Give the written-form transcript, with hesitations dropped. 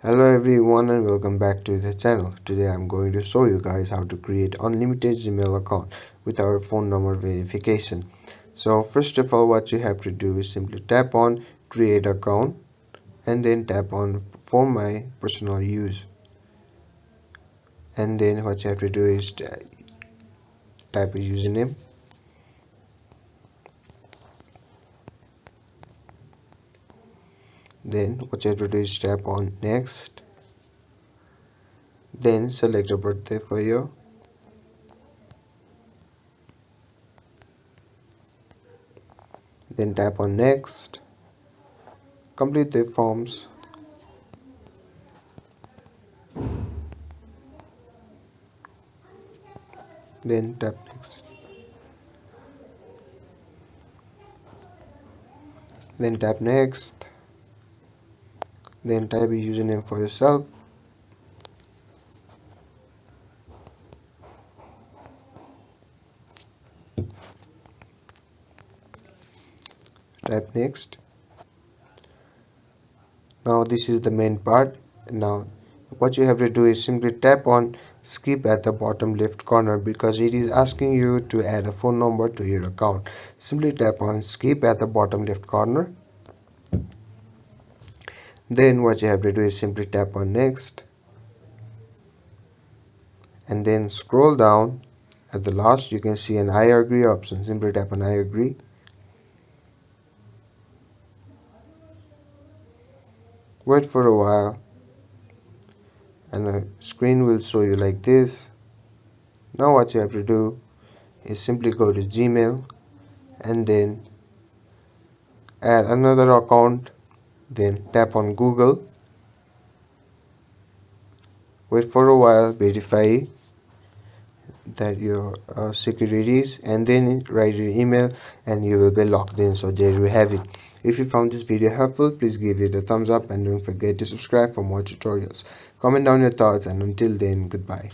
Hello everyone and welcome back to the channel. Today I'm going to show you guys how to create unlimited Gmail account with our phone number verification. So first of all, what you have to do is simply tap on create account and then tap on for my personal use, and then what you have to do is type a username, then what you have to do is tap on next, then select a birthday for you, then tap on next, complete the forms, then tap next, then tap next, then type a username for yourself, type next. Now this is the main part. Now what you have to do is simply tap on skip at the bottom left corner because it is asking you to add a phone number to your account. Simply tap on skip at the bottom left corner. Then what you have to do is simply tap on next and then scroll down. At the last you can see an I agree option. Simply tap on I agree. Wait for a while and a screen will show you like this. Now what you have to do is simply go to Gmail and then add another account, then tap on Google, wait for a while, verify that your securities, and then write your email and you will be logged in. So there you have it. If you found this video helpful, please give it a thumbs up and don't forget to subscribe for more tutorials. Comment down your thoughts, and until then, goodbye.